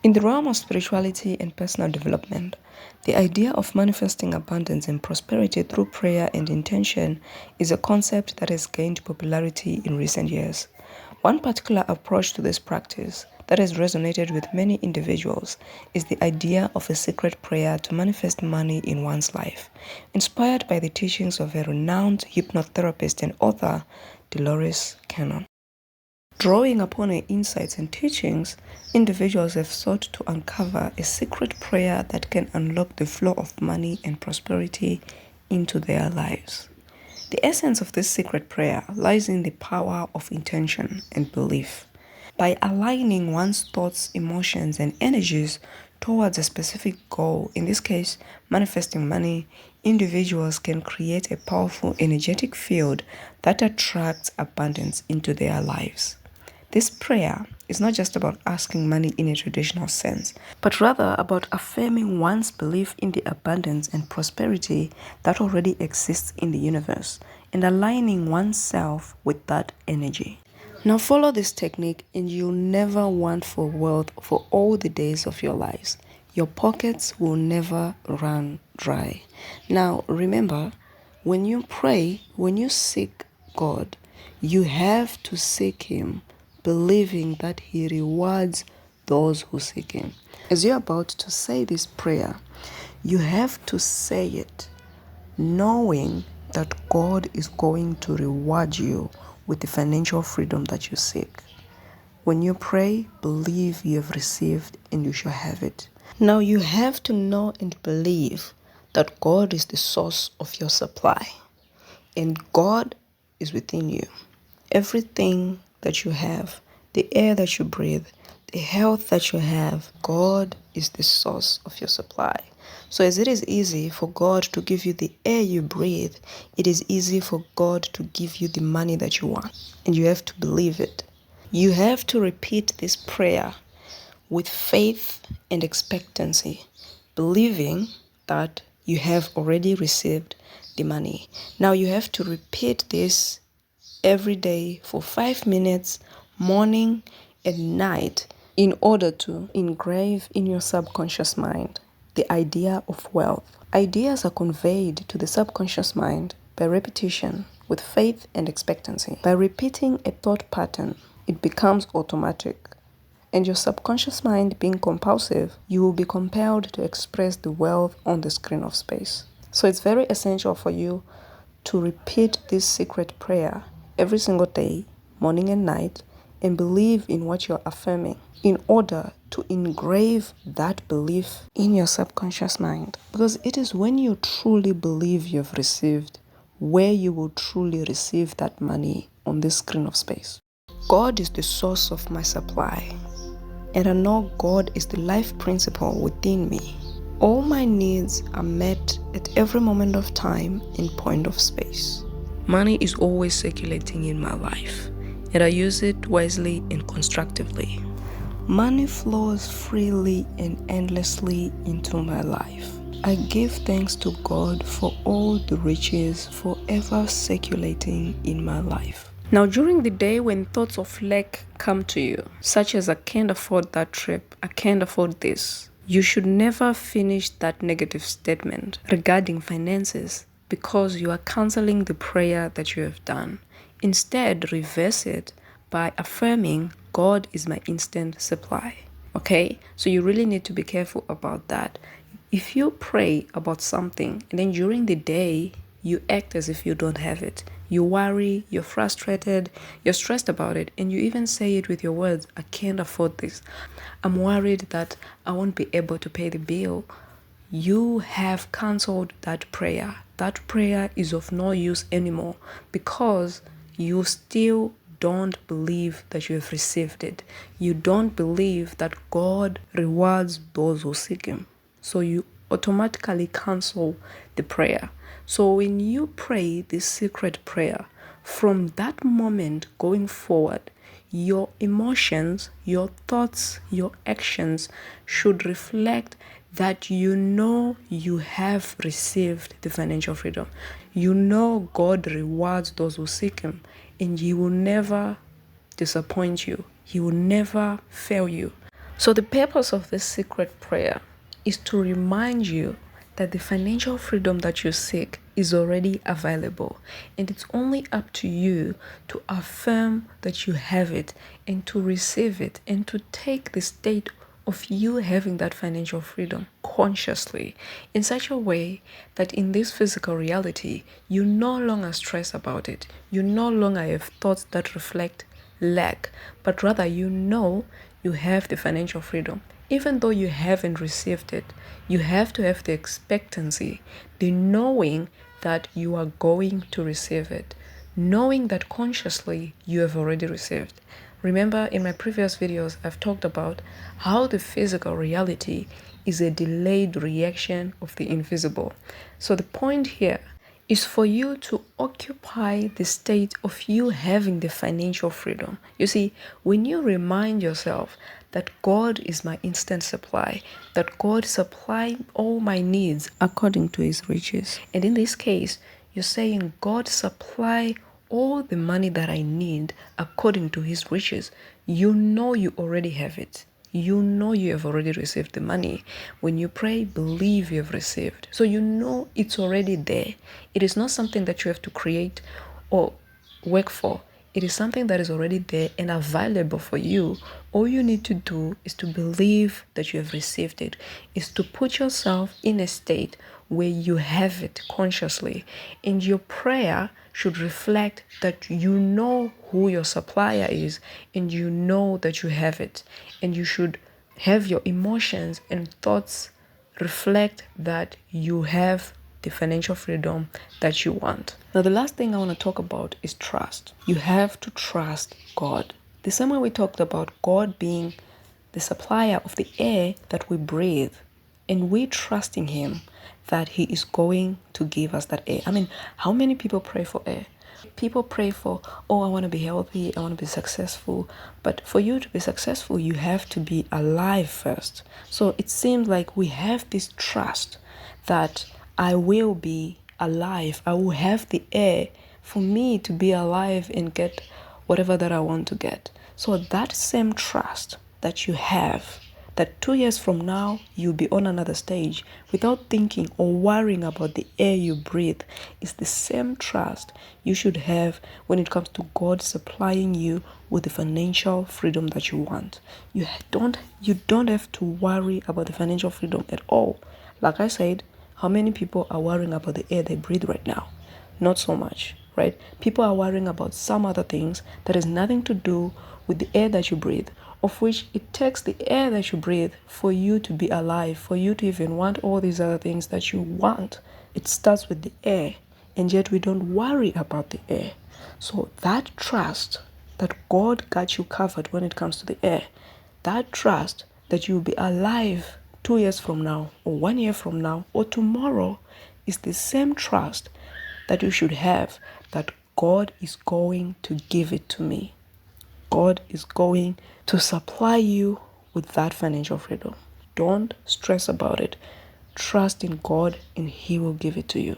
In the realm of spirituality and personal development, the idea of manifesting abundance and prosperity through prayer and intention is a concept that has gained popularity in recent years. One particular approach to this practice that has resonated with many individuals is the idea of a secret prayer to manifest money in one's life, inspired by the teachings of a renowned hypnotherapist and author, Dolores Cannon. Drawing upon her insights and teachings, individuals have sought to uncover a secret prayer that can unlock the flow of money and prosperity into their lives. The essence of this secret prayer lies in the power of intention and belief. By aligning one's thoughts, emotions, and energies towards a specific goal, in this case, manifesting money, individuals can create a powerful energetic field that attracts abundance into their lives. This prayer is not just about asking money in a traditional sense, but rather about affirming one's belief in the abundance and prosperity that already exists in the universe and aligning oneself with that energy. Now follow this technique and you'll never want for wealth for all the days of your lives. Your pockets will never run dry. Now remember, when you pray, when you seek God, you have to seek Him, believing that He rewards those who seek Him. As you're about to say this prayer, you have to say it knowing that God is going to reward you with the financial freedom that you seek. When you pray, believe you have received and you shall have it. Now you have to know and believe that God is the source of your supply and God is within you. Everything that you have, the air that you breathe, the health that you have, God is the source of your supply. So as it is easy for God to give you the air you breathe, it is easy for God to give you the money that you want. And you have to believe it. You have to repeat this prayer with faith and expectancy, believing that you have already received the money. Now you have to repeat this every day for 5 minutes, morning and night, in order to engrave in your subconscious mind the idea of wealth. Ideas are conveyed to the subconscious mind by repetition with faith and expectancy. By repeating a thought pattern, it becomes automatic. And your subconscious mind being compulsive, you will be compelled to express the wealth on the screen of space. So it's very essential for you to repeat this secret prayer every single day, morning and night, and believe in what you're affirming in order to engrave that belief in your subconscious mind. Because it is when you truly believe you've received where you will truly receive that money on this screen of space. God is the source of my supply, and I know God is the life principle within me. All my needs are met at every moment of time and point of space. Money is always circulating in my life, and I use it wisely and constructively. Money flows freely and endlessly into my life. I give thanks to God for all the riches forever circulating in my life. Now, during the day when thoughts of lack come to you, such as I can't afford that trip, I can't afford this, you should never finish that negative statement regarding finances because you are canceling the prayer that you have done. Instead, reverse it by affirming, God is my instant supply. Okay? So you really need to be careful about that. If you pray about something and then during the day you act as if you don't have it, you worry, you're frustrated, you're stressed about it, and you even say it with your words, I can't afford this. I'm worried that I won't be able to pay the bill. You have cancelled that prayer. That prayer is of no use anymore because you still don't believe that you have received it. You don't believe that God rewards those who seek Him. So you automatically cancel the prayer. So when you pray this secret prayer, from that moment going forward, your emotions, your thoughts, your actions should reflect that you know you have received the financial freedom. You know God rewards those who seek Him, and He will never disappoint you. He will never fail you. So the purpose of this secret prayer is to remind you that the financial freedom that you seek is already available, and it's only up to you to affirm that you have it and to receive it and to take the state of you having that financial freedom consciously in such a way that in this physical reality you no longer stress about it, you no longer have thoughts that reflect lack, but rather you have the financial freedom. Even though you haven't received it, you have to have the expectancy, the knowing that you are going to receive it, knowing that consciously you have already received. Remember, in my previous videos, I've talked about how the physical reality is a delayed reaction of the invisible. So the point here is for you to occupy the state of you having the financial freedom. You see, when you remind yourself that God is my instant supply, that God supplies all my needs according to his riches. And in this case, you're saying God supply all the money that I need according to his riches. You know you already have it. You know you have already received the money. When you pray, believe you have received. So you know it's already there. It is not something that you have to create or work for. It is something that is already there and available for you. All you need to do is to believe that you have received it, is to put yourself in a state where you have it consciously. And your prayer should reflect that you know who your supplier is and you know that you have it. And you should have your emotions and thoughts reflect that you have the financial freedom that you want. Now, the last thing I want to talk about is trust. You have to trust God. The same way we talked about God being the supplier of the air that we breathe, and we trusting him that he is going to give us that air. I mean, how many people pray for air? People pray for, oh, I want to be healthy, I want to be successful. But for you to be successful, you have to be alive first. So it seems like we have this trust that I will be alive. I will have the air for me to be alive and get whatever that I want to get. So that same trust that you have, that 2 years from now you'll be on another stage without thinking or worrying about the air you breathe, is the same trust you should have when it comes to God supplying you with the financial freedom that you want. You don't have to worry about the financial freedom at all. Like I said, how many people are worrying about the air they breathe right now? Not so much, right? People are worrying about some other things that has nothing to do with the air that you breathe, of which it takes the air that you breathe for you to be alive, for you to even want all these other things that you want. It starts with the air, and yet we don't worry about the air. So that trust that God got you covered when it comes to the air, that trust that you'll be alive 2 years from now, or 1 year from now, or tomorrow, is the same trust that you should have that God is going to give it to me. God is going to supply you with that financial freedom. Don't stress about it. Trust in God and he will give it to you.